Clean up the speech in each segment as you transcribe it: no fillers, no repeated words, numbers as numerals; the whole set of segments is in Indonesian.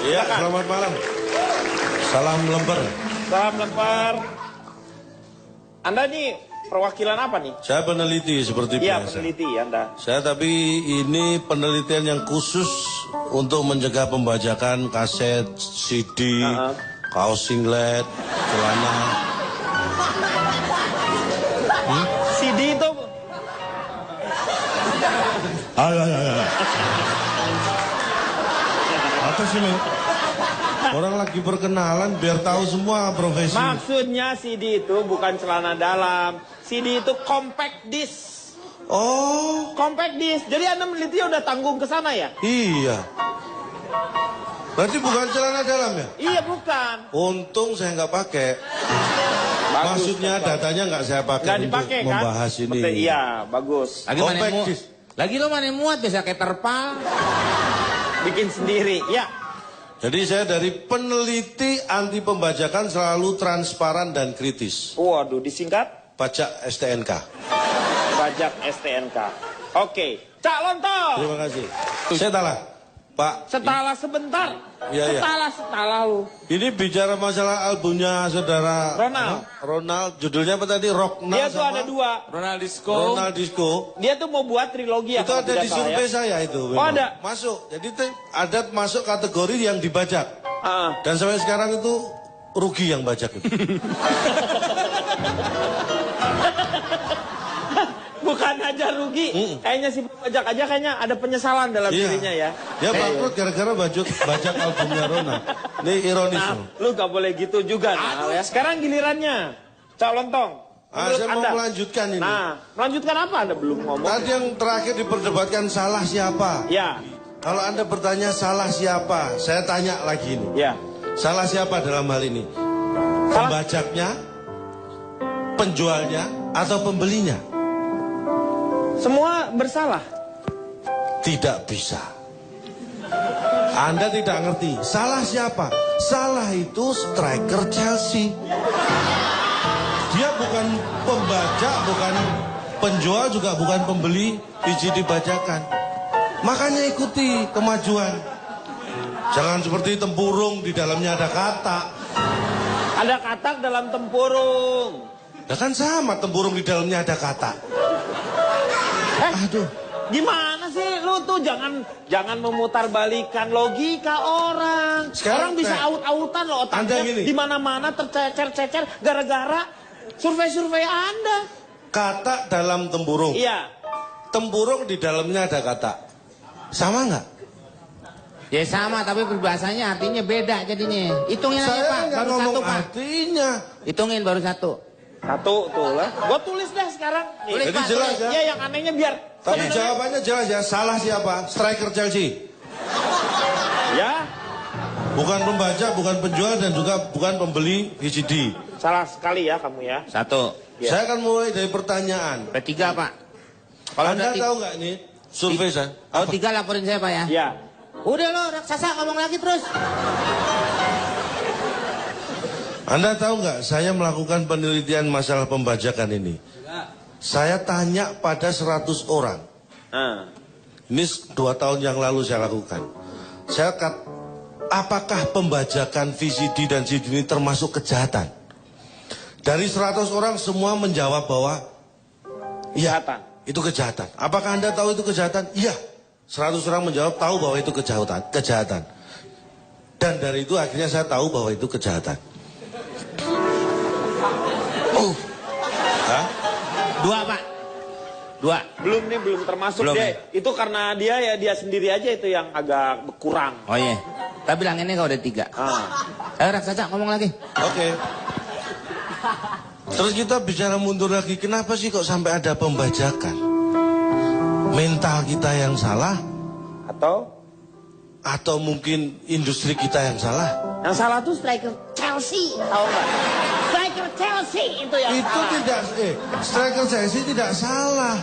Iya, selamat malam. Salam lemper. Salam lemper. Anda nih perwakilan apa nih? Saya peneliti seperti Iya, biasa. peneliti Anda. Saya tapi ini penelitian yang khusus untuk mencegah pembajakan kaset, CD, kaos singlet, celana. CD itu Apa sih, Mek? Orang lagi perkenalan biar tahu semua profesi. maksudnya CD itu bukan celana dalam. CD itu compact disc. Oh, Compact disc. Jadi Anda meneliti udah tanggung ke sana ya? iya. Berarti bukan celana dalam ya? Iya, bukan. Untung saya nggak pakai. Bagus, Maksudnya Bapak. datanya nggak saya pakai Nggak untuk dipakai kan? membahas ini. Iya, bagus. Lagi mana Compact muat? disc. Lagi lo mana muat biasa kayak terpal. Bikin sendiri. Ya. Jadi saya dari peneliti anti pembajakan selalu transparan dan kritis. Waduh, disingkat Pajak STNK. pajak STNK. Oke. Cak Lontong. Terima kasih. Saya talah, Pak. Setala sebentar. Iya, iya. Setala lu. Ini bicara masalah albumnya saudara Ronald. Ronald, judulnya apa tadi? Rocknal Dia tuh sama ada dua. Ronald Disco. Ronald Disco. Dia tuh mau buat trilogi ya. Itu kalau ada tidak di salah survei ya. saya itu. Oh, ada? Masuk. Jadi ada masuk kategori yang dibajak. Ah. Dan sampai sekarang itu rugi yang bajak itu. Bukan aja rugi. Kayaknya si pajak aja kayaknya ada penyesalan dalam Iya. dirinya ya. Dia bangkrut gara-gara bajak albumnya Ronald. Ini ironis Nah, loh. lu gak boleh gitu juga. Nah, ya. Sekarang gilirannya. Cak Lontong. Menurut Saya mau Anda. melanjutkan ini. Nah, melanjutkan apa Anda belum ngomong? Tadi yang terakhir diperdebatkan salah siapa? Ya, Kalau Anda bertanya salah siapa, saya tanya lagi ini. ya. Salah siapa dalam hal ini? Pembajaknya, penjualnya, atau pembelinya? Semua bersalah. Tidak bisa. Anda tidak ngerti. Salah siapa? Salah itu striker Chelsea. Dia bukan pembajak, bukan penjual, juga bukan pembeli biji dibajakan. Makanya ikuti kemajuan. Jangan seperti tempurung di dalamnya ada katak. Ada katak dalam tempurung. Ya kan sama, tempurung di dalamnya ada katak. Aduh. Gimana sih lu tuh jangan memutarbalikan logika orang. Sekarang, Orang bisa aut-autan loh Anda otaknya gini. di mana-mana tercecer-cecer gara-gara survei-survei Anda. Katak dalam tempurung. Iya. Tempurung di dalamnya ada katak. Sama nggak? Ya sama, tapi berbahasanya artinya beda jadinya. Hitungin aja Saya Pak, nggak baru ngomong satu Pak. artinya. Hitungin baru satu. Satu tuh lah. Gua tulis deh sekarang. Nih. Tulis, Jadi Pak, jelas tulis. ya. Ya yang anehnya biar. Tapi sebenarnya- jawabannya jelas ya. Salah siapa? Striker Chelsea. Ya, Bukan pembajak, bukan penjual, dan juga bukan pembeli VCD. salah sekali ya kamu ya. Satu. Ya. Saya akan mulai dari pertanyaan. Ada tiga Pak. Kalau Anda ada tahu nggak ini survei saya? Kalau tiga laporin saya Pak ya. Ya. Udah lo raksasa ngomong lagi terus. Anda tahu nggak saya melakukan penelitian masalah pembajakan ini? Saya tanya pada 100 orang. Nah. Ini 2 tahun yang lalu saya lakukan. Saya apakah pembajakan VCD dan CD ini termasuk kejahatan? Dari 100 orang semua menjawab bahwa iya, Kejahatan. itu kejahatan. Apakah Anda tahu itu kejahatan? Iya. 100 orang menjawab tahu bahwa itu kejahatan. Dan dari itu akhirnya saya tahu bahwa itu kejahatan. Hah? Dua Pak. Dua. Belum termasuk Belum, dia. Itu karena dia sendiri aja itu yang agak kurang. Oh iya. Tapi bilanginnya kalau udah tiga. Ah. Ayo raksasa ngomong lagi. Oke. Terus kita bicara mundur lagi, kenapa sih kok sampai ada pembajakan? Mental kita yang salah? Atau mungkin industri kita yang salah? Yang salah tuh striker Chelsea, tahu nggak? Striker Chelsea itu yang Itu salah. tidak, striker Chelsea tidak salah.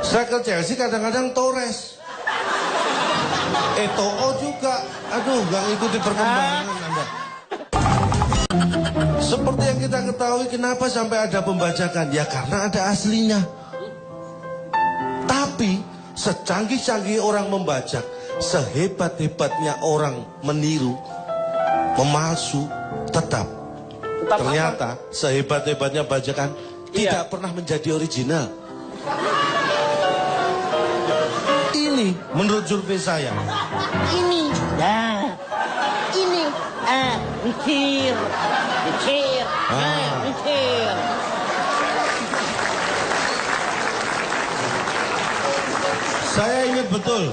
Striker Chelsea kadang-kadang Torres. Eto'o juga. Aduh, nggak ngikuti perkembangan Anda. Seperti yang kita ketahui, kenapa sampai ada pembajakan? Ya karena ada aslinya. Tapi secanggih-canggih orang membajak, sehebat-hebatnya orang meniru, memalsu, tetap ternyata sehebat-hebatnya bajakan tidak pernah menjadi original. Ini menurut survei saya. Ini, ya, ini, mikir, mikir. Saya ingat betul,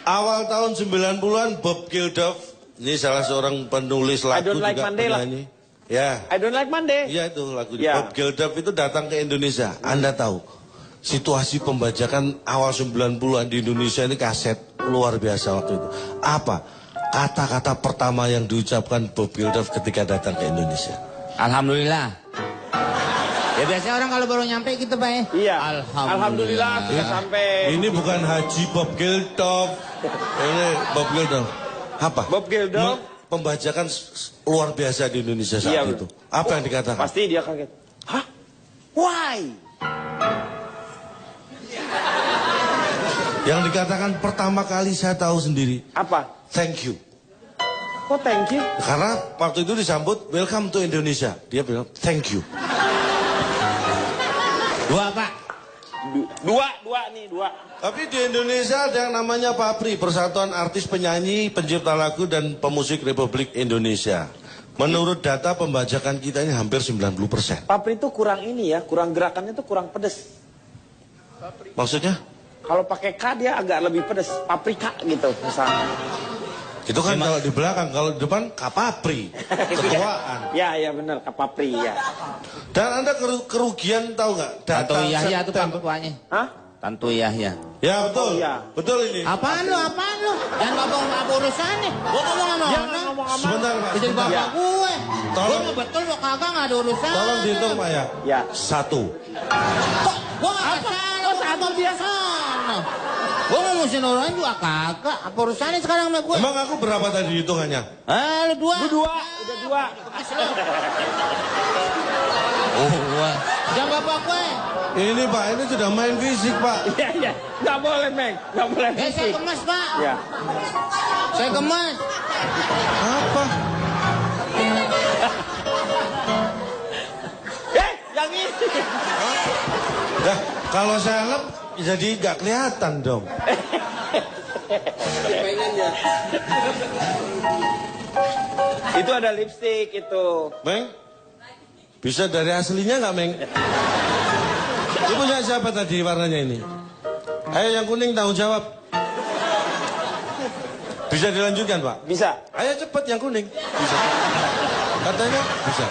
awal tahun 90-an Bob Geldof, ini salah seorang penulis lagu I Don't Like juga Monday penyanyi. Ya. I Don't Like Monday. Iya itu lagunya. Ya. Bob Geldof itu datang ke Indonesia. Anda tahu, situasi pembajakan awal 90-an di Indonesia ini kaset luar biasa waktu itu. Apa kata-kata pertama yang diucapkan Bob Geldof ketika datang ke Indonesia? Alhamdulillah. Ya biasanya orang kalau baru nyampe gitu Pak ya. Iya. Alhamdulillah sudah sampai. Ini bukan Haji Bob Geldof. Ini Bob Geldof. Apa? Bob Geldof. Pembajakan luar biasa di Indonesia saat itu. Apa yang dikatakan? Pasti dia kaget. Hah? Why? Yang dikatakan pertama kali saya tahu sendiri. Apa? Thank you. Oh, thank you. Karena waktu itu disambut welcome to Indonesia. Dia bilang thank you. Dua Pak. Dua. Tapi di Indonesia ada yang namanya PAPRI, Persatuan Artis Penyanyi, Pencipta Lagu dan Pemusik Republik Indonesia. Menurut data pembajakan kita ini hampir 90%. Papri itu kurang ini ya, kurang gerakannya itu kurang pedes. Maksudnya? Kalau pakai K dia agak lebih pedes, paprika gitu misalnya. Itu kan kalau di belakang, kalau di depan kapapri, ketuaan. Ya benar, kapapri ya. Dan Anda kerugian tahu nggak? Tantu Yahya itu Pak ketuanya. Hah? Tantu Yahya. Ya betul, Oh, iya. betul ini. Apaan lu? Jangan bawa apa urusannya. Gua ngomong sama Ya, orang. ngomong sama. Sebentar Pak. Itu sebentar. bapak gue. Tolong. Gue mau betul lo kagak nggak ada urusan. Tolong dihitung Pak ya. Ya. 1. Kok gue nggak salah? Oh, satu biasa. Gue mau musim orang juga kagak. Apa urusannya sekarang sama gue? Emang aku berapa tadi hitungannya? Lu dua. Udah dua. Gue. Jangan bapak gue. Ini Pak, ini sudah main fisik Pak. Iya. Nggak boleh, Meg. Nggak boleh Saya fisik. kemas Pak. Ya. Saya kemas. Apa? Yang ini. Dah, kalau saya lep jadi nggak kelihatan dong. Itu ada lipstick itu. Meng, bisa dari aslinya nggak Meng? Ini punya siapa tadi warnanya ini? Ayo yang kuning tanggung jawab. Bisa dilanjutkan Pak? Bisa. Ayo cepet yang kuning. Bisa. Katanya bisa.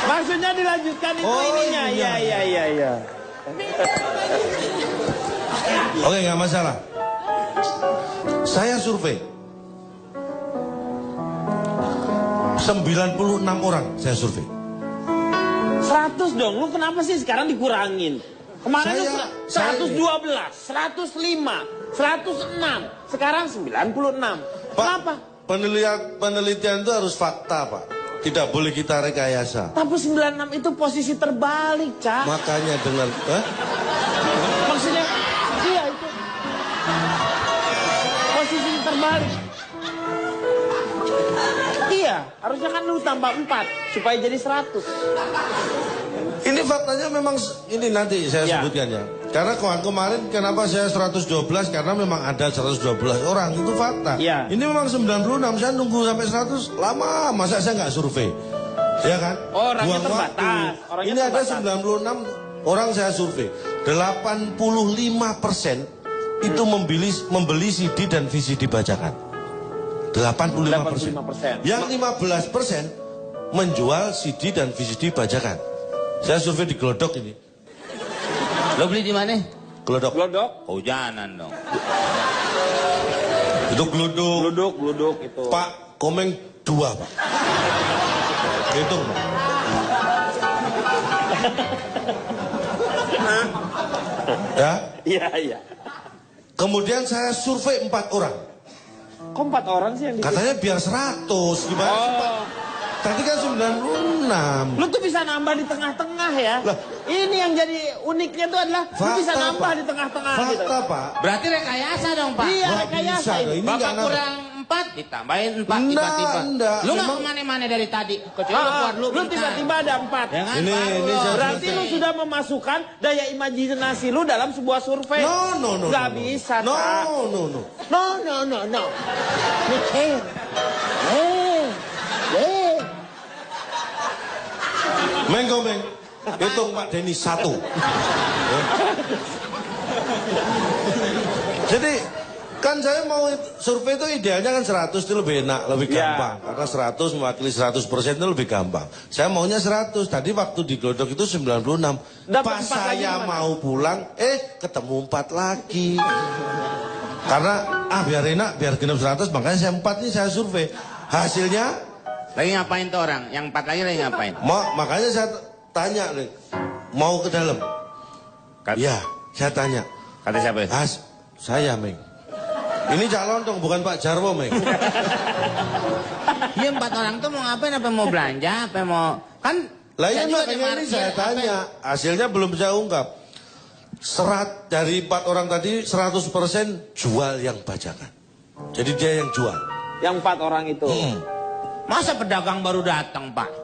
Maksudnya dilanjutkan itu Oh, ininya. iya. Iya. Oke, nggak masalah. Saya survei 96 orang saya survei. 100 dong, lu kenapa sih sekarang dikurangin? Kemarin tuh 112, 105, 106, sekarang 96. Pak, Kenapa? penelitian itu harus fakta Pak. Tidak boleh kita rekayasa. Tapi 96 itu posisi terbalik, Cak. Makanya dengan Maksudnya, iya itu. Posisi terbalik. Iya, harusnya kan lu tambah 4 supaya jadi 100. ini faktanya memang ini nanti saya Ya. sebutkan ya. Karena kemarin kenapa saya 112 karena memang ada 112 orang itu fakta. Ya. Ini memang 96 saya nunggu sampai 100 lama masa saya nggak survei. Ya kan? Orangnya Buang terbatas, waktu. orangnya Ini ada terbatas. 96 orang saya survei. 85% itu membeli CD dan VCD bajakan. 85%. 85%. Yang 15% menjual CD dan VCD bajakan. Saya survei di Glodok ini. Lo beli di mana? Glodok. Glodok, Hujanan dong. Itu Glodok. gluduk itu. Pak, Komeng 2, Pak. Hitung, Pak. Ya. Iya. Kemudian saya survei 4 orang. Kok 4 orang sih yang di Katanya biar 100. Gimana sih, Pak? Oh, Tadi kan 96. Lu tuh bisa nambah di tengah-tengah ya. Lah. Ini yang jadi uniknya tuh adalah lu Fakta, bisa nambah Pak. di tengah-tengah gitu. Fakta, Pak. Berarti rekayasa dong, Pak. Iya, Nggak rekayasa bisa, ini. ini Bapak nggak nambah. kurang 4, ditambahin 4 Enggak, tiba-tiba. enggak. Lu nggak Memang- kemana-mana dari tadi. Kecuali Ah, keluar lu tiba-tiba ada 4. Ya kan? Ini saya Berarti lu sudah memasukkan daya imajinasi lu dalam sebuah survei. No. Nggak bisa, No, Pak. no. No. Mikir. Meng. Hitung Pak Denny 1. Jadi kan saya mau survei itu idealnya kan 100 itu lebih enak, lebih Ya. gampang. Karena 100 mewakili 100% itu lebih gampang. Saya maunya 100. Tadi waktu di Glodok itu 96. Dapat Pas 4 lagi saya gimana? mau pulang, ketemu 4 lagi. Karena biar enak, biar genap 100, makanya saya 4 nih saya survei. Hasilnya Lagi ngapain tuh orang? Yang 4 lagi lagi ngapain? makanya saya tanya nih, mau ke dalam? Iya, saya tanya. Kata siapa? Saya, Meng. Ini calon dong, bukan Pak Jarwo, Meng. Iya 4 orang tuh mau ngapain? Apa mau belanja? Apa mau... Kan... Lah saya iya juga makanya di ini market, saya apa tanya. Hasilnya belum saya ungkap. Dari 4 orang tadi, 100% jual yang bajakan. Jadi dia yang jual. Yang 4 orang itu. Masa pedagang baru datang, Pak?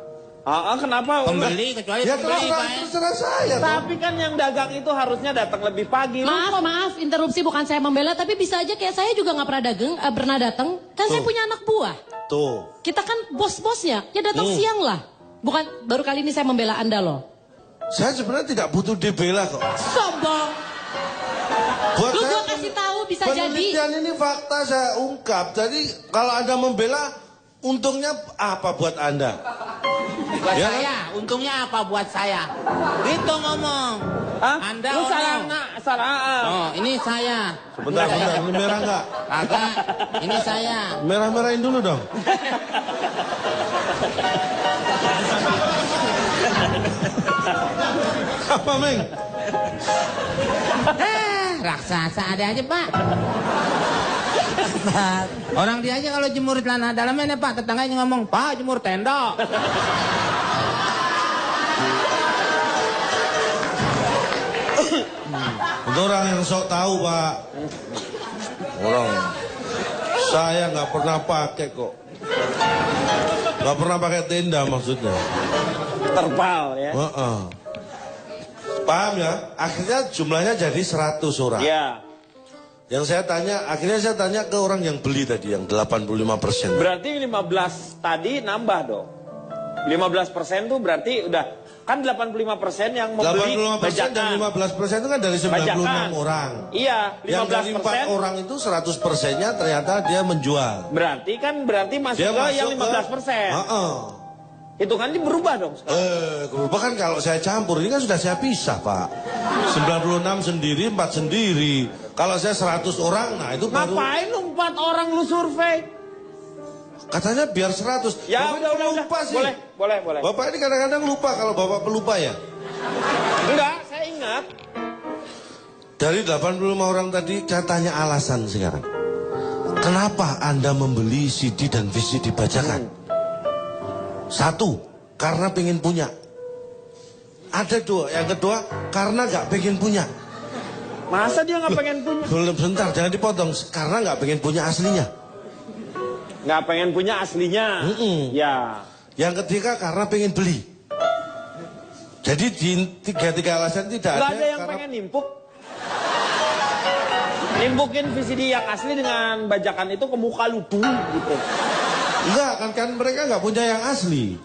Kenapa? Pembeli kecuali Ya pembeli, Pak. terserah saya. toh. Tapi kan yang dagang itu harusnya datang lebih pagi. Maaf, interupsi bukan saya membela, tapi bisa aja kayak saya juga nggak pernah datang. Kan saya punya anak buah. Tuh. Kita kan bos-bosnya, ya datang siang lah. Bukan baru kali ini saya membela Anda loh. Saya sebenarnya tidak butuh dibela kok. Sombong. Buat Lu saya gua kasih tahu bisa jadi. penelitian ini fakta saya ungkap. Jadi kalau Anda membela, untungnya apa buat Anda? Buat Ya, saya, untungnya apa buat saya? Gitu ngomong. Anda Lu salah ngomong. salah. Oh, ini saya. Sebentar, ini merah nggak? Agak, ini saya. Merah-merahin dulu dong. Apa, Meng? Raksasa ada aja, Pak. Orang dia aja kalau jemur celana dalamnya nih, Pak, tetangganya ngomong, "Pak, jemur tenda." Itu orang yang sok tahu, Pak. Orang saya nggak pernah pakai kok. Nggak pernah pakai tenda maksudnya. Terpal ya. Heeh. Paham ya? Akhirnya jumlahnya jadi 100 orang. Iya. Yang saya tanya, akhirnya saya tanya ke orang yang beli tadi, yang 85%. Berarti 15 tadi nambah dong. 15% tuh berarti udah kan 85% yang membeli 85% dan 15% itu kan dari 96 Bajakan. orang. Iya, Yang dari 4 15%. orang itu 100%-nya ternyata dia menjual. Berarti masuk Dia ke masuk yang ke- 15%. Heeh. Hitungannya berubah dong. Berubah kan kalau saya campur, ini kan sudah saya pisah, Pak. 96 sendiri, 4 sendiri. Kalau saya 100 orang, nah itu baru... Ngapain lu 4 orang lu survei? Katanya biar 100. Ya Bapak udah. lupa sih. Boleh. Bapak ini kadang-kadang lupa, kalau Bapak pelupa ya. Enggak, saya ingat. Dari 85 orang tadi, saya tanya alasan sekarang. Kenapa Anda membeli CD dan VCD bajakan? 1, karena pengen punya. Ada 2, yang kedua, karena nggak pengen punya. Masa dia nggak pengen punya? Belum, sebentar, jangan dipotong. Karena nggak pengen punya aslinya. Nggak pengen punya aslinya. Ya. Yang ketiga, karena pengen beli. Jadi di tiga alasan tidak Nggak ada yang karena- pengen nimpuk. Nimpukin VCD yang asli dengan bajakan itu ke muka lu gitu. Enggak, kan mereka nggak punya yang asli.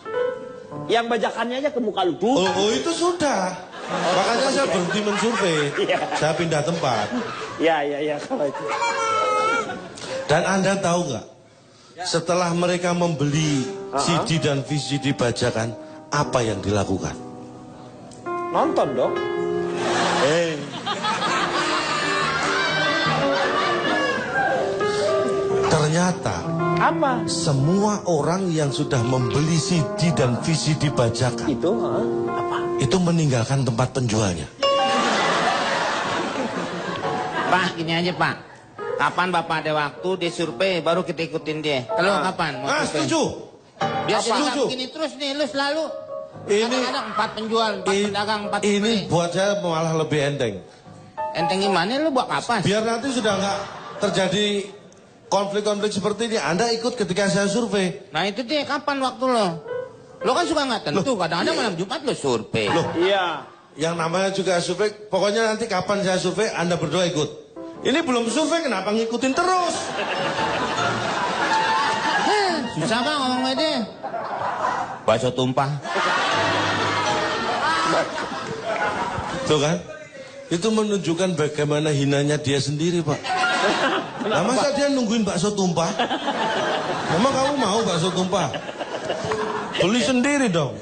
Yang bajakannya aja ke muka lu Oh, itu sudah. Makanya saya berhenti mensurvei. Iya. Saya pindah tempat. Ya kalau itu. Dan Anda tahu nggak? Setelah mereka membeli CD dan VCD bajakan, apa yang dilakukan? Nonton dong. Ternyata Apa? semua orang yang sudah membeli CD dan VCD bajakan Itu apa? itu meninggalkan tempat penjualnya. Pak, gini aja, Pak. Kapan Bapak ada waktu disurvei baru kita ikutin dia. Kalau kapan mau survei? Setuju. Biar Apa? jadi Setuju. begini terus nih, lu selalu. Ini- Kadang-kadang 4 penjual, 4 pedagang, 4 Ini pembeli. buat saya malah lebih enteng. Enteng gimana lu buat kapas? Biar nanti sudah nggak terjadi konflik-konflik seperti ini. Anda ikut ketika saya survei. Nah itu deh, kapan waktu lo? Lo kan suka nggak tentu, kadang-kadang malam Jumat lo survei. Loh, Iya. yang namanya juga survei, pokoknya nanti kapan saya survei, Anda berdua ikut. Ini belum survei, kenapa ngikutin terus? Susah bang ngomong ini. Bakso tumpah. Tuh kan? Itu menunjukkan bagaimana hinanya dia sendiri, Pak. Nah, masa dia nungguin bakso tumpah? Memang kamu mau bakso tumpah? Beli sendiri dong.